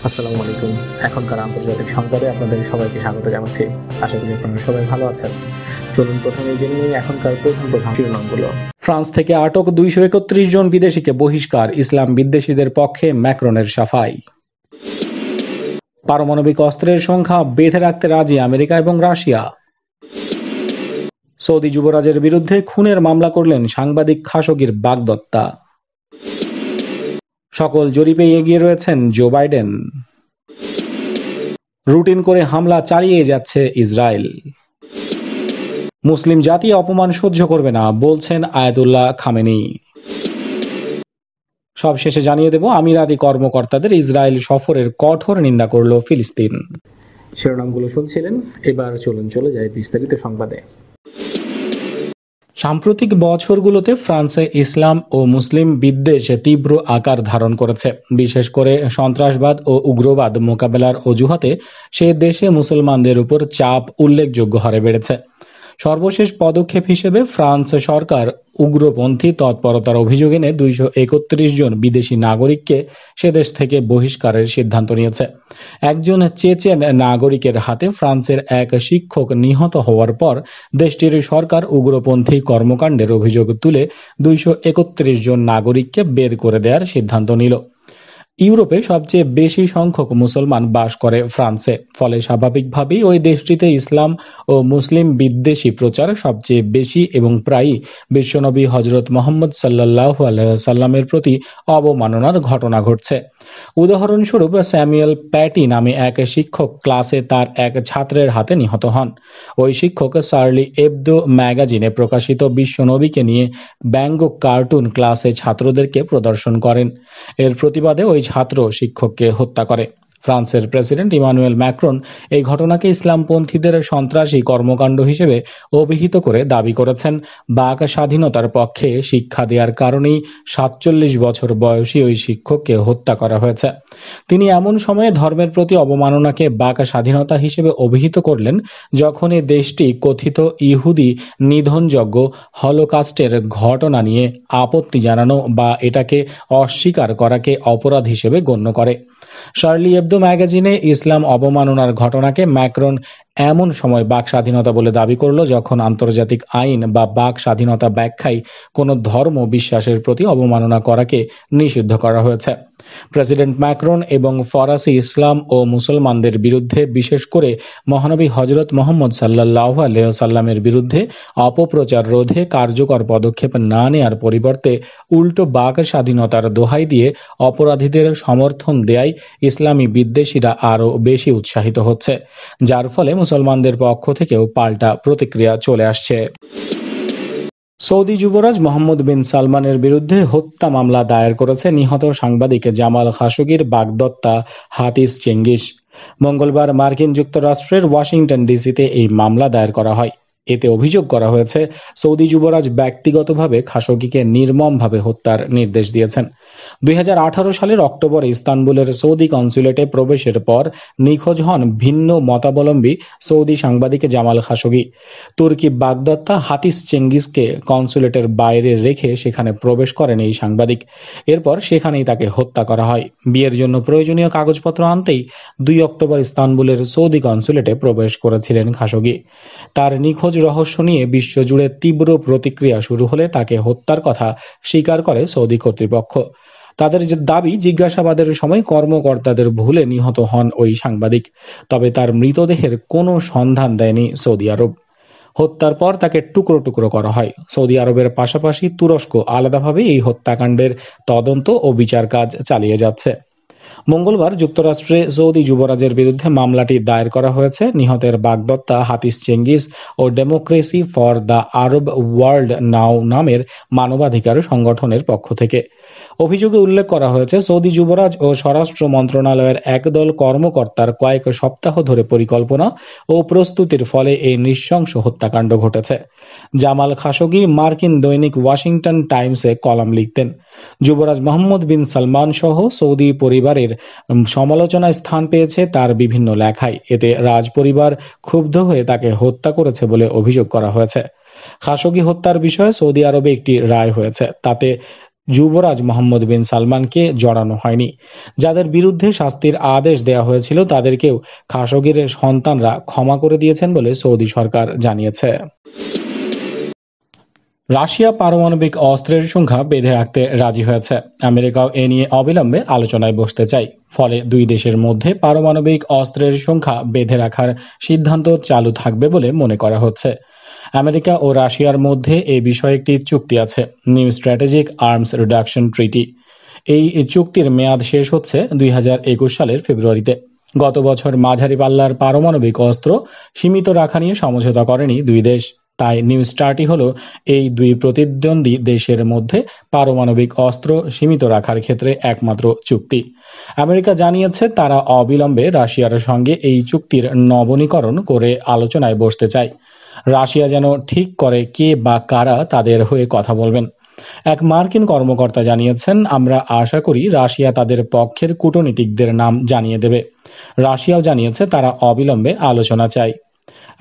আসসালামু আলাইকুম। এখনকার আন্তর্জাতিক সংবাদে আপনাদের সবাইকে স্বাগত জানাচ্ছি। আশা করি আপনারা সবাই ভালো আছেন। চলুন প্রথমে জেনে নিই এখনকার প্রধান শিরোনামগুলো। ফ্রান্স থেকে আটক 231 জন বিদেশিকে বহিষ্কার, ইসলাম বিদ্বেষীদের পক্ষে ম্যাক্রনের সাফাই। পারমাণবিক অস্ত্রের সংখ্যা বেঁধে রাখতে রাজি আমেরিকা এবং রাশিয়া। সৌদি যুবরাজের বিরুদ্ধে খুনের মামলা করলেন সাংবাদিক খাশোগির বাগদত্তা। সকল জরিপে এগিয়ে রয়েছেন জো বাইডেন। রুটিন করে হামলা চালিয়ে যাচ্ছে ইসরায়েল। মুসলিম জাতি অপমান সহ্য করবে না, বলছেন আয়াতুল্লাহ খামেনি। সবশেষে জানিয়ে দেব আমিরাতি কর্মকর্তাদের ইসরায়েল সফরের কঠোর নিন্দা করল ফিলিস্তিন। শিরোনামগুলো শুনছিলেন, এবার চলুন চলে যায় বিস্তারিত সংবাদে। সাম্প্রতিক বছরগুলোতে ফ্রান্সে ইসলাম ও মুসলিম বিদ্বেষ তীব্র আকার ধারণ করেছে। বিশেষ করে সন্ত্রাসবাদ ও উগ্রবাদ মোকাবেলার অজুহাতে সে দেশে মুসলমানদের উপর চাপ উল্লেখযোগ্য হারে বেড়েছে। সর্বশেষ পদক্ষেপ হিসেবে ফ্রান্স সরকার উগ্রপন্থী তৎপরতার অভিযোগ এনে 231 জন বিদেশি নাগরিককে সে দেশ থেকে বহিষ্কারের সিদ্ধান্ত নিয়েছে। একজন চেচেন নাগরিকের হাতে ফ্রান্সের এক শিক্ষক নিহত হওয়ার পর দেশটির সরকার উগ্রপন্থী কর্মকাণ্ডের অভিযোগ তুলে 231 জন নাগরিককে বের করে দেওয়ার সিদ্ধান্ত নিল। ইউরোপে সবচেয়ে বেশি সংখ্যক মুসলমান বাস করে ফ্রান্সে, ফলে স্বাভাবিকভাবেই ওই দেশটিতে ইসলাম ও মুসলিম বিদ্বেষী প্রচার সবচেয়ে বেশি এবং প্রায়ই বিশ্বনবী হজরত মোহাম্মদ সাল্লাল্লাহু আলাইহি সাল্লামের প্রতি অবমাননার ঘটনা ঘটছে। উদাহরণস্বরূপ স্যামুয়েল প্যাটি নামে এক শিক্ষক ক্লাসে তার এক ছাত্রের হাতে নিহত হন। ওই শিক্ষক শার্লি এবদো ম্যাগাজিনে প্রকাশিত বিশ্বনবীকে নিয়ে ব্যঙ্গ কার্টুন ক্লাসে ছাত্রদেরকে প্রদর্শন করেন। এর প্রতিবাদে ওই ছাত্র শিক্ষককে হত্যা করে। ফ্রান্সের প্রেসিডেন্ট ইমানুয়েল ম্যাক্রন এই ঘটনাকে ইসলামপন্থীদের সন্ত্রাসী কর্মকাণ্ড হিসেবে অভিহিত করে দাবি করেছেন, বাক স্বাধীনতার পক্ষে শিক্ষা দেওয়ার কারণেই 47 বছর বয়সী ওই শিক্ষককে হত্যা করা হয়েছে। তিনি এমন সময়ে ধর্মের প্রতি অবমাননাকে বাক স্বাধীনতা হিসেবে অভিহিত করলেন যখন এই দেশটি কথিত ইহুদি নিধনযজ্ঞ হলোকাস্টের ঘটনা নিয়ে আপত্তি জানানো বা এটাকে অস্বীকার করাকে অপরাধ হিসেবে গণ্য করে। শার্লি এবদো ম্যাগাজিনে ইসলাম অবমাননার ঘটনাকে ম্যাক্রন এমন সময় বাক স্বাধীনতা বলে দাবি করল যখন আন্তর্জাতিক আইন বা বাক স্বাধীনতা ব্যাখ্যায় কোনো ধর্ম বিশ্বাসের প্রতি অবমাননা করাকে নিষিদ্ধ করা হয়েছে। প্রেসিডেন্ট ম্যাক্রন এবং ফরাসি ইসলাম ও মুসলমানদের বিরুদ্ধে, বিশেষ করে মহানবী হজরত মোহাম্মদ সাল্লাল্লাহু আলাইহি সাল্লামের বিরুদ্ধে অপপ্রচার রোধে কার্যকর পদক্ষেপ না নেয়ার পরিবর্তে উল্টো বাক স্বাধীনতার দোহাই দিয়ে অপরাধীদের সমর্থন দেয়ায় ইসলামী বিদ্বেষীরা আরও বেশি উৎসাহিত হচ্ছে, যার ফলে মুসলমানদের পক্ষ থেকেও পাল্টা প্রতিক্রিয়া চলে আসছে। সৌদি যুবরাজ মোহাম্মদ বিন সালমানের বিরুদ্ধে হত্যা মামলা দায়ের করেছে নিহত সাংবাদিক জামাল খাশোগির বাগদত্তা হাতিস চেঙ্গিস। মঙ্গলবার মার্কিন যুক্তরাষ্ট্রের ওয়াশিংটন ডিসিতে এই মামলা দায়ের করা হয়। এতে অভিযোগ করা হয়েছে সৌদি যুবরাজ ব্যক্তিগতভাবে খাশোগিকে নির্মমভাবে হত্যার নির্দেশ দিয়েছেন। 2018 সালের অক্টোবরে ইস্তানবুলের সৌদি কনসুলেটে প্রবেশের পর নিখোঁজ হন ভিন্ন মতাবলম্বী সৌদি সাংবাদিক জামাল খাশোগি। তুর্কি বাগদত্তা হাতিস চেঙ্গিসকে কনসুলেটের বাইরে রেখে সেখানে প্রবেশ করেন এই সাংবাদিক। এরপর সেখানেই তাকে হত্যা করা হয়। বিয়ের জন্য প্রয়োজনীয় কাগজপত্র আনতেই 2 অক্টোবর ইস্তানবুলের সৌদি কনসুলেটে প্রবেশ করেছিলেন খাশোগি। তার নিখোঁজ রহস্য নিয়ে বিশ্বজুড়ে তীব্র প্রতিক্রিয়া শুরু হলে তাকে হত্যার কথা স্বীকার করে সৌদি কর্তৃপক্ষ। তাদের যে দাবি, জিজ্ঞাসাবাদের সময় কর্মকর্তাদের ভুলে নিহত হন ওই সাংবাদিক, তবে তার মৃতদেহের কোনো সন্ধান দেয়নি সৌদি আরব। হত্যার পর তাকে টুকরো টুকরো করা হয়। সৌদি আরবের পাশাপাশি তুরস্ক আলাদাভাবে এই হত্যাকাণ্ডের তদন্ত ও বিচার কাজ চালিয়ে যাচ্ছে। মঙ্গলবার যুক্তরাষ্ট্রে সৌদি যুবরাজের বিরুদ্ধে মামলাটি দায়ের করা হয়েছে নিহতের বাগদত্তা হাতিস চেঙ্গিস ও democracy for the Arab world now নামের মানবাধিকার সংগঠনের পক্ষ থেকে। অভিযোগে উল্লেখ করা হয়েছে সৌদি যুবরাজ ও স্বরাষ্ট্র মন্ত্রণালয়ের একদল কর্মকর্তার কয়েক সপ্তাহ ধরে পরিকল্পনা ও প্রস্তুতির ফলে এই নৃশংস হত্যাকাণ্ড ঘটেছে। জামাল খাশোগি মার্কিন দৈনিক ওয়াশিংটন টাইমসে কলাম লিখতেন। যুবরাজ মোহাম্মদ বিন সালমান সহ সৌদি পরিবারের সমালোচনায় স্থান পেয়েছে তার বিভিন্ন লেখায়। এতে রাজ পরিবার ক্ষুব্ধ হয়ে তাকে হত্যা করেছে বলে অভিযোগ করা হয়েছে। খাশোগি হত্যার বিষয়ে সৌদি আরবে একটি রায় হয়েছে। তাতে যুবরাজ মোহাম্মদ বিন সালমানকে জড়ানো হয়নি। যাদের বিরুদ্ধে শাস্তির আদেশ দেওয়া হয়েছিল তাদেরকেও খাশোগির সন্তানরা ক্ষমা করে দিয়েছেন বলে সৌদি সরকার জানিয়েছে। রাশিয়া পারমাণবিক অস্ত্রের সংখ্যা বেঁধে রাখতে রাজি হয়েছে। আমেরিকাও এ নিয়ে অবিলম্বে আলোচনায় বসতে চায়। ফলে দুই দেশের মধ্যে পারমাণবিক অস্ত্রের সংখ্যা বেঁধে রাখার সিদ্ধান্ত চালু থাকবে বলে মনে করা হচ্ছে। আমেরিকা ও রাশিয়ার মধ্যে এ বিষয়ে একটি চুক্তি আছে, নিউ স্ট্র্যাটেজিক আর্মস রিডাকশন ট্রিটি। এই চুক্তির মেয়াদ শেষ হচ্ছে 2021 সালের ফেব্রুয়ারিতে। গত বছর মাঝারি পাল্লার পারমাণবিক অস্ত্র সীমিত রাখা নিয়ে সমঝোতা করেনি দুই দেশ। তাই নিউ স্টার্টই হলো এই দুই প্রতিদ্বন্দ্বী দেশের মধ্যে পারমাণবিক অস্ত্র সীমিত রাখার ক্ষেত্রে একমাত্র চুক্তি। আমেরিকা জানিয়েছে তারা অবিলম্বে রাশিয়ার সঙ্গে এই চুক্তির নবনীকরণ করে আলোচনায় বসতে চায়। রাশিয়া যেন ঠিক করে কে বা কারা তাদের হয়ে কথা বলবেন। এক মার্কিন কর্মকর্তা জানিয়েছেন, আমরা আশা করি রাশিয়া তাদের পক্ষের কূটনীতিকদের নাম জানিয়ে দেবে। রাশিয়াও জানিয়েছে তারা অবিলম্বে আলোচনা চায়।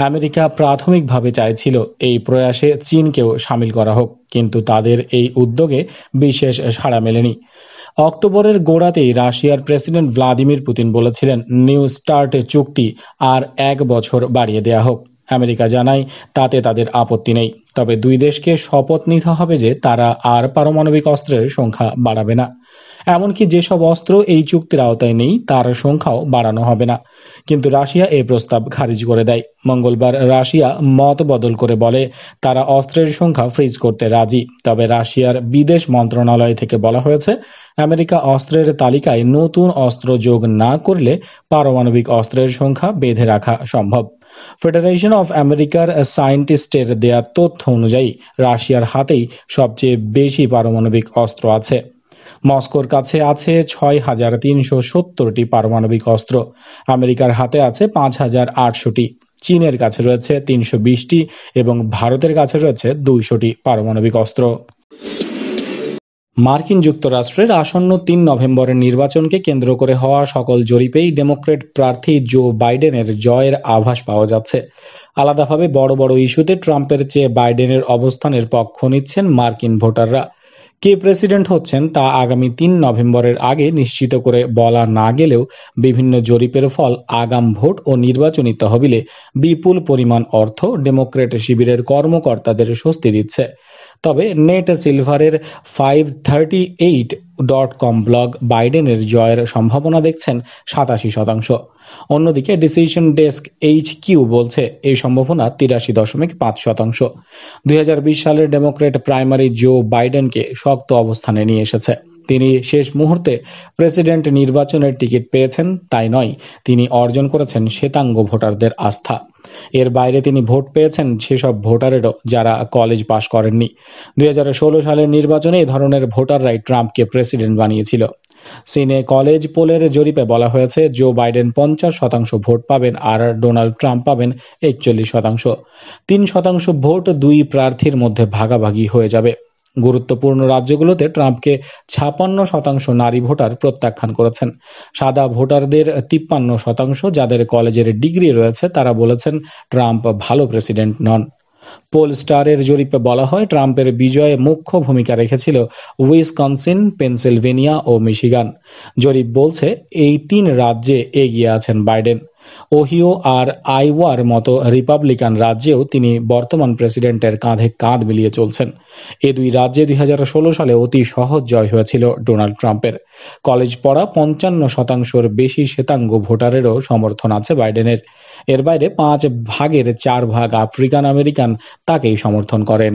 আমেরিকা প্রাথমিকভাবে চাইছিল এই প্রয়াসে চীনকেও সামিল করা হোক, কিন্তু তাদের এই উদ্যোগে বিশেষ সাড়া মেলেনি। অক্টোবরের গোড়াতেই রাশিয়ার প্রেসিডেন্ট ভ্লাদিমির পুতিন বলেছিলেন নিউ স্টার্ট চুক্তি আর 1 বছর বাড়িয়ে দেয়া হোক। আমেরিকা জানায় তাতে তাদের আপত্তি নেই, তবে দুই দেশকে শপথ নিতে হবে যে তারা আর পারমাণবিক অস্ত্রের সংখ্যা বাড়াবে না। এমনকি যেসব অস্ত্র এই চুক্তির আওতায় নেই তার সংখ্যাও বাড়ানো হবে না। কিন্তু রাশিয়া এই প্রস্তাব খারিজ করে দেয়। মঙ্গলবার রাশিয়া মত বদল করে বলে তারা অস্ত্রের সংখ্যা ফ্রিজ করতে রাজি। তবে রাশিয়ার বিদেশ মন্ত্রণালয় থেকে বলা হয়েছে আমেরিকা অস্ত্রের তালিকায় নতুন অস্ত্র যোগ না করলে পারমাণবিক অস্ত্রের সংখ্যা বেঁধে রাখা সম্ভব। ফেডারেশন অফ আমেরিকার সায়েন্টিস্টের দেয়া তথ্য অনুযায়ী রাশিয়ার হাতেই সবচেয়ে বেশি পারমাণবিক অস্ত্র আছে। মস্কোর কাছে আছে 6,370টি পারমাণবিক অস্ত্র, আমেরিকার হাতে আছে 5,800টি, চীনের কাছে রয়েছে 320টি এবং ভারতের কাছে রয়েছে 200টি পারমাণবিক অস্ত্র। মার্কিন যুক্তরাষ্ট্রের আসন্ন 3 নভেম্বরের নির্বাচনকে কেন্দ্র করে হওয়া সকল জরিপেই ডেমোক্র্যাট প্রার্থী জো বাইডেনের জয়ের আভাস পাওয়া যাচ্ছে। আলাদাভাবে বড় বড় ইস্যুতে ট্রাম্পের চেয়ে বাইডেনের অবস্থানের পক্ষ নিচ্ছেন মার্কিন ভোটাররা। কে প্রেসিডেন্ট হচ্ছেন তা আগামী 3 নভেম্বরের আগে নিশ্চিত করে বলা না গেলেও বিভিন্ন জরিপের ফল আগাম ভোট ও নির্বাচনী তহবিলে বিপুল পরিমাণ অর্থ ডেমোক্র্যাট শিবিরের কর্মকর্তাদের স্বস্তি দিচ্ছে। তবে নেট সিলভারের 538.com ব্লগ বাইডেনের জয়ের সম্ভাবনা দেখছেন 87%। অন্যদিকে ডিসিশন ডেস্ক HQ বলছে এই সম্ভাবনা 83.5%। 2020 সালের ডেমোক্র্যাট প্রাইমারি জো বাইডেনকে শক্ত অবস্থানে নিয়ে এসেছে। তিনি শেষ মুহূর্তে প্রেসিডেন্ট নির্বাচনের টিকিট পেয়েছেন তাই নয়, তিনি অর্জন করেছেন শ্বেতাঙ্গ ভোটারদের আস্থা। এর বাইরে তিনি ভোট পেয়েছেন সেসব ভোটারেরও যারা কলেজ পাশ করেননি। 2016 সালের নির্বাচনে এই ধরনের ভোটাররাই ট্রাম্পকে প্রেসিডেন্ট বানিয়েছিল। সিনে কলেজ পোলের জরিপে বলা হয়েছে জো বাইডেন 50% ভোট পাবেন আর ডোনাল্ড ট্রাম্প পাবেন 41%। 3% ভোট দুই প্রার্থীর মধ্যে ভাগাভাগি হয়ে যাবে। গুরুত্বপূর্ণ রাজ্যগুলোতে ট্রাম্পকে 56% নারী ভোটার প্রত্যাখ্যান করেছেন। সাদা ভোটারদের 53%, যাদের কলেজের ডিগ্রি রয়েছে, তারা বলেছেন ট্রাম্প ভালো প্রেসিডেন্ট নন। পোল স্টারের জরিপে বলা হয় ট্রাম্পের বিজয়ে মুখ্য ভূমিকা রেখেছিল উইসকনসিন, পেনসিলভেনিয়া ও মিশিগান। জরিপ বলছে এই 3 রাজ্যে এগিয়ে আছেন বাইডেন। ওহিও আর আইওয়ার মতো রিপাবলিকান রাজ্যেও তিনি বর্তমান প্রেসিডেন্টের কাঁধে কাঁধ মিলিয়ে চলছেন। এ দুই রাজ্যে 2016 সালে অতি সহজ জয় হয়েছিল ডোনাল্ড ট্রাম্পের। কলেজ পড়া 55%-র বেশি শ্বেতাঙ্গ ভোটারেরও সমর্থন আছে বাইডেনের। এর বাইরে 5 ভাগের 4 ভাগ আফ্রিকান আমেরিকান তাকেই সমর্থন করেন।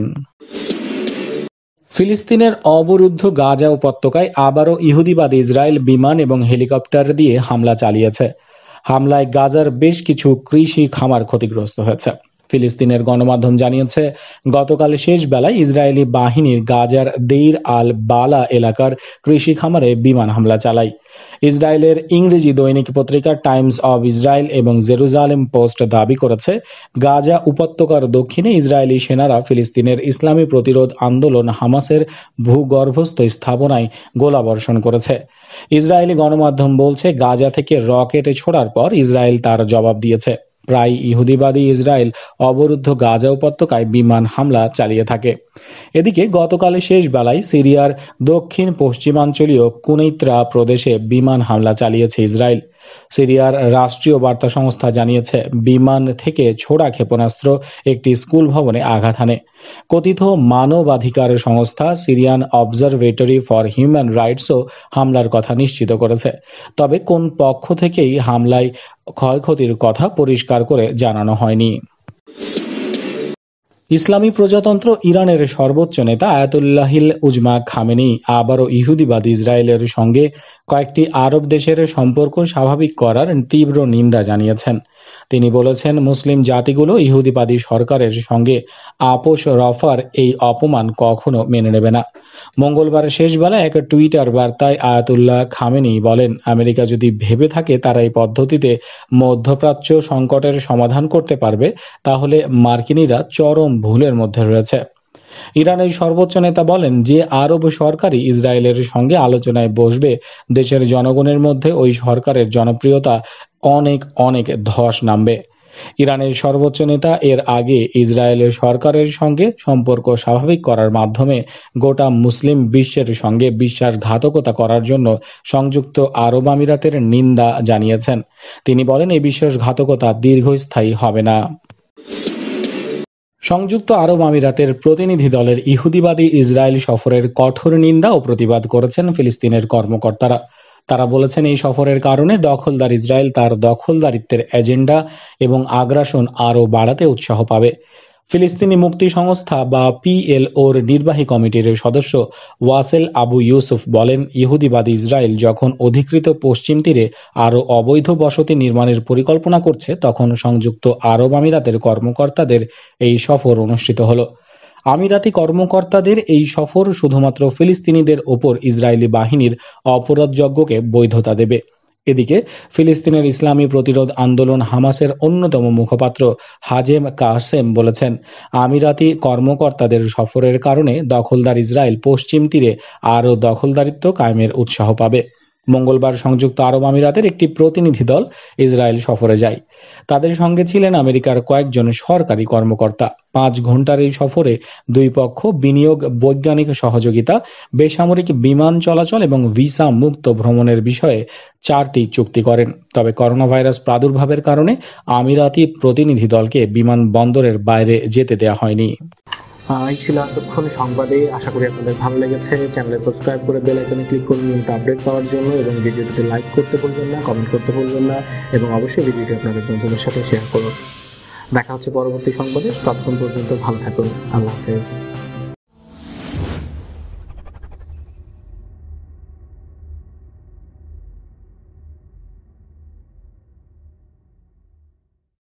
ফিলিস্তিনের অবরুদ্ধ গাজা উপত্যকায় আবারও ইহুদিবাদী ইসরায়েল বিমান এবং হেলিকপ্টার দিয়ে হামলা চালিয়েছে। হামলায় গাজার বেশ কিছু কৃষি খামার ক্ষতিগ্রস্ত হয়েছে। ফিলিস্তিনের গণমাধ্যম জানিয়েছে গতকাল শেষ বেলায় ইসরায়েলি বাহিনীর গাজার দেইর আল বালা এলাকার কৃষি খামারে বিমান হামলা চালায়। ইসরায়েলের ইংরেজি দৈনিক পত্রিকা টাইমস অব ইসরায়েল এবং জেরুজালেম পোস্ট দাবি করেছে গাজা উপত্যকার দক্ষিণে ইসরায়েলি সেনারা ফিলিস্তিনের ইসলামী প্রতিরোধ আন্দোলন হামাসের ভূগর্ভস্থ স্থাপনায় গোলাবর্ষণ করেছে। ইসরায়েলি গণমাধ্যম বলছে গাজা থেকে রকেট ছোড়ার পর ইসরায়েল তার জবাব দিয়েছে। প্রায় ইহুদিবাদী ইসরায়েল অবরুদ্ধ গাজা উপত্যকায় বিমান হামলা চালিয়ে থাকে। এদিকে গতকালের শেষ বেলায় সিরিয়ার দক্ষিণ পশ্চিমাঞ্চলীয় কুনৈত্রা প্রদেশে বিমান হামলা চালিয়েছে ইসরায়েল। সিরিয়ার রাষ্ট্রীয় বার্তা সংস্থা জানিয়েছে, বিমান থেকে ছোড়া ক্ষেপণাস্ত্র একটি স্কুল ভবনে আঘাত হানে। কথিত মানবাধিকার সংস্থা সিরিয়ান অবজারভেটরি ফর হিউম্যান রাইটসও হামলার কথা নিশ্চিত করেছে। তবে কোন পক্ষ থেকেই হামলায় ক্ষয়ক্ষতির কথা পরিষ্কার করে জানানো হয়নি। ইসলামী প্রজাতন্ত্র ইরানের সর্বোচ্চ নেতা আয়াতুল্লাহিল উজমা খামেনি আবারও ইহুদিবাদ ইসরায়েলের সঙ্গে কয়েকটি আরব দেশের সম্পর্ক স্বাভাবিক করার তীব্র নিন্দা জানিয়েছেন। তিনি বলেছেন, মুসলিম জাতিগুলো ইহুদিবাদী সরকারের সঙ্গে আপোষ রফার এই অপমান কখনো মেনে নেবে না। মঙ্গলবার শেষবেলা এক টুইটার বার্তায় আয়াতুল্লাহ খামেনি বলেন, আমেরিকা যদি ভেবে থাকে তারা এই পদ্ধতিতে মধ্যপ্রাচ্য সংকটের সমাধান করতে পারবে, তাহলে মার্কিনিরা চরম ভুলের মধ্যে রয়েছে। ইরানের সর্বোচ্চ নেতা বলেন, যে আরব সরকারই ইসরায়েলের সঙ্গে আলোচনায় বসবে, দেশের জনগণের মধ্যে ওই সরকারের জনপ্রিয়তা অনেক অনেক ধস নামবে। ইরানের সর্বোচ্চ নেতা এর আগে ইসরায়েলের সরকারের সঙ্গে সম্পর্ক স্বাভাবিক করার মাধ্যমে গোটা মুসলিম বিশ্বের সঙ্গে বিশ্বাসঘাতকতা করার জন্য সংযুক্ত আরব আমিরাতের নিন্দা জানিয়েছেন। তিনি বলেন, এই বিশ্বাসঘাতকতা দীর্ঘস্থায়ী হবে না। সংযুক্ত আরব আমিরাতের প্রতিনিধি দলের ইহুদিবাদী ইসরায়েল সফরের কঠোর নিন্দা ও প্রতিবাদ করেছেন ফিলিস্তিনের কর্মকর্তারা। তারা বলেছেন, এই সফরের কারণে দখলদার ইসরায়েল তার দখলদারিত্বের এজেন্ডা এবং আগ্রাসন আরও বাড়াতে উৎসাহ পাবে। ফিলিস্তিনি মুক্তি সংস্থা বা পিএলওর নির্বাহী কমিটির সদস্য ওয়াসেল আবু ইউসুফ বলেন, ইহুদিবাদী ইসরায়েল যখন অধিকৃত পশ্চিম তীরে আরও অবৈধ বসতি নির্মাণের পরিকল্পনা করছে, তখন সংযুক্ত আরব আমিরাতের কর্মকর্তাদের এই সফর অনুষ্ঠিত হলো। আমিরাতি কর্মকর্তাদের এই সফর শুধুমাত্র ফিলিস্তিনিদের ওপর ইসরায়েলি বাহিনীর অপরাধযজ্ঞকে বৈধতা দেবে। এদিকে ফিলিস্তিনের ইসলামী প্রতিরোধ আন্দোলন হামাসের অন্যতম মুখপাত্র হাজেম কাসেম বলেছেন, আমিরাতি কর্মকর্তাদের সফরের কারণে দখলদার ইসরায়েল পশ্চিম তীরে আরও দখলদারিত্ব কায়েমের উৎসাহ পাবে। মঙ্গলবার সংযুক্ত আরব আমিরাতের একটি প্রতিনিধি দল ইসরায়েল সফরে যায়। তাদের সঙ্গে ছিলেন আমেরিকার কয়েকজন সরকারি কর্মকর্তা। 5 ঘন্টার এই সফরে দুই পক্ষ বিনিয়োগ, বৈজ্ঞানিক সহযোগিতা, বেসামরিক বিমান চলাচল এবং ভিসা মুক্ত ভ্রমণের বিষয়ে 4টি চুক্তি করেন। তবে করোনা ভাইরাস প্রাদুর্ভাবের কারণে আমিরাতি প্রতিনিধি দলকে বিমানবন্দরের বাইরে যেতে দেওয়া হয়নি। এই ছিল এতক্ষণ সংবাদে। আশা করি আপনাদের ভালো লেগেছে। চ্যানেলে সাবস্ক্রাইব করে বেল আইকনে ক্লিক করুন নিয়মিত আপডেট পাওয়ার জন্য, এবং ভিডিওটিতে লাইক করতে ভুলবেন না, কমেন্ট করতে ভুলবেন না, এবং অবশ্যই ভিডিওটি আপনাদের বন্ধুদের সাথে শেয়ার করুন। দেখা হচ্ছে পরবর্তী সংবাদে। ততক্ষণ পর্যন্ত ভালো থাকুন। আল্লাহ হাফেজ।